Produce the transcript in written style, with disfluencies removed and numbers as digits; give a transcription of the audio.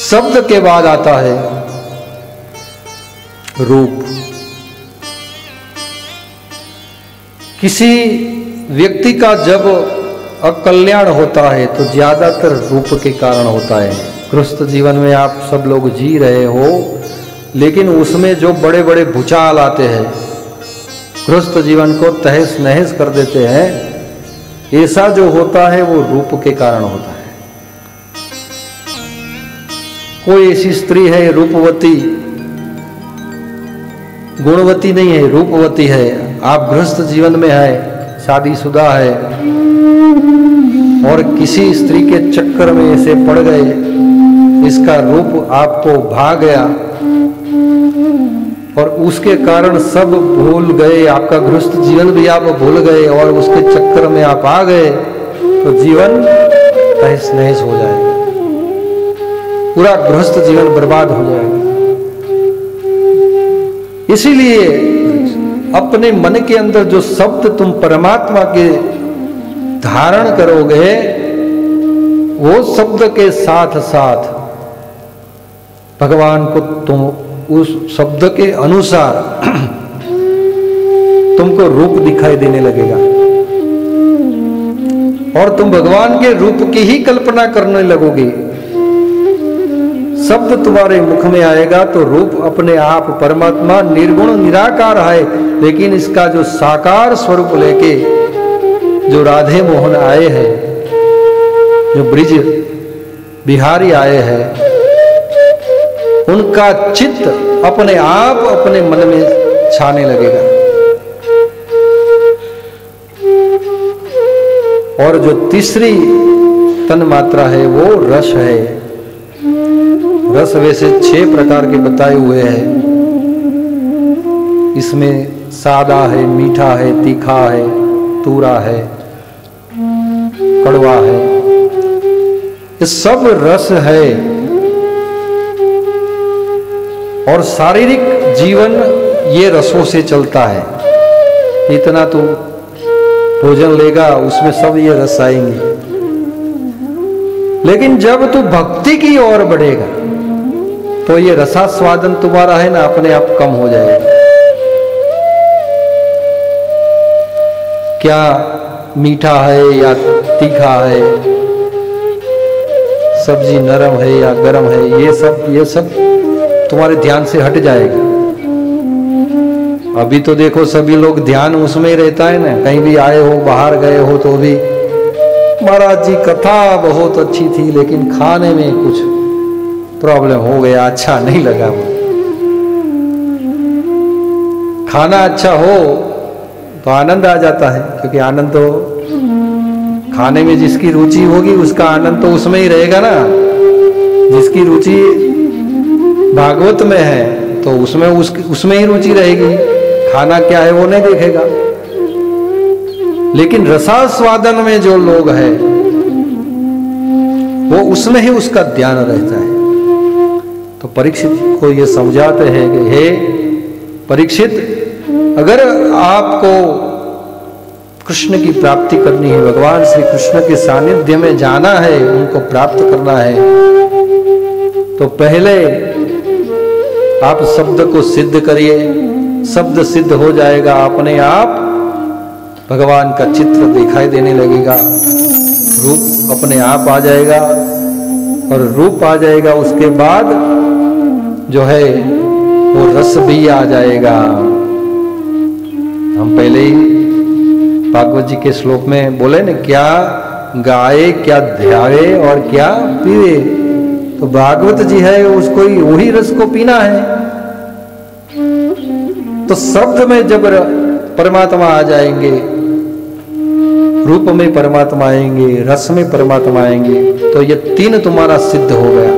शब्द के बाद आता है रूप। किसी व्यक्ति का जब अकल्याण होता है तो ज्यादातर रूप के कारण होता है। गृहस्थ जीवन में आप सब लोग जी रहे हो, लेकिन उसमें जो बड़े बड़े भूचाल आते हैं, गृहस्थ जीवन को तहस नहस कर देते हैं, ऐसा जो होता है वो रूप के कारण होता है। कोई ऐसी स्त्री है रूपवती, गुणवती नहीं है, रूपवती है, आप गृहस्थ जीवन में है, शादीशुदा है और किसी स्त्री के चक्कर में ऐसे पड़ गए, इसका रूप आपको भा गया और उसके कारण सब भूल गए, आपका गृहस्थ जीवन भी आप भूल गए और उसके चक्कर में आप आ गए, तो जीवन तहस नहस हो जाएगा, पूरा गृहस्थ जीवन बर्बाद हो जाएगा। इसीलिए अपने मन के अंदर जो शब्द तुम परमात्मा के धारण करोगे, वो शब्द के साथ साथ भगवान को तुम उस शब्द के अनुसार तुमको रूप दिखाई देने लगेगा और तुम भगवान के रूप की ही कल्पना करने लगोगे। शब्द तुम्हारे मुख में आएगा तो रूप अपने आप परमात्मा निर्गुण निराकार है, लेकिन इसका जो साकार स्वरूप लेके जो राधे मोहन आए हैं, जो ब्रिज बिहारी आए हैं, उनका चित्त अपने आप अपने मन में छाने लगेगा। और जो तीसरी तन मात्रा है वो रस है। रस वैसे 6 प्रकार के बताए हुए हैं, इसमें सादा है, मीठा है, तीखा है, तूरा है, कड़वा है, ये सब रस है। और शारीरिक जीवन ये रसों से चलता है। इतना तू भोजन लेगा उसमें सब ये रस आएंगे, लेकिन जब तू भक्ति की ओर बढ़ेगा तो ये रसास्वादन तुम्हारा है ना अपने आप कम हो जाएगा। क्या मीठा है या तीखा है, सब्जी नरम है या गरम है, ये सब तुम्हारे ध्यान से हट जाएगा। अभी तो देखो सभी लोग ध्यान उसमें ही रहता है ना, कहीं भी आए हो, बाहर गए हो तो भी महाराज जी कथा बहुत अच्छी थी लेकिन खाने में कुछ प्रॉब्लम हो गया, अच्छा नहीं लगा। वो खाना अच्छा हो तो आनंद आ जाता है, क्योंकि आनंद तो खाने में जिसकी रुचि होगी उसका आनंद तो उसमें ही रहेगा ना। जिसकी रुचि भागवत में है तो उसमें ही रुचि रहेगी, खाना क्या है वो नहीं देखेगा। लेकिन रसास्वादन में जो लोग हैं वो उसमें ही उसका ध्यान रहता है। तो परीक्षित को ये समझाते हैं कि हे परीक्षित, अगर आपको कृष्ण की प्राप्ति करनी है, भगवान श्री कृष्ण के सानिध्य में जाना है, उनको प्राप्त करना है, तो पहले आप शब्द को सिद्ध करिए। शब्द सिद्ध हो जाएगा, अपने आप भगवान का चित्र दिखाई देने लगेगा, रूप अपने आप आ जाएगा। और रूप आ जाएगा उसके बाद जो है वो रस भी आ जाएगा। हम पहले ही भागवत जी के श्लोक में बोले ना, क्या गाए, क्या ध्यावे और क्या पीवे। तो भागवत जी है उसको ही वही रस को पीना है। तो शब्द में जब परमात्मा आ जाएंगे, रूप में परमात्मा आएंगे, रस में परमात्मा आएंगे, तो ये 3 तुम्हारा सिद्ध हो गया।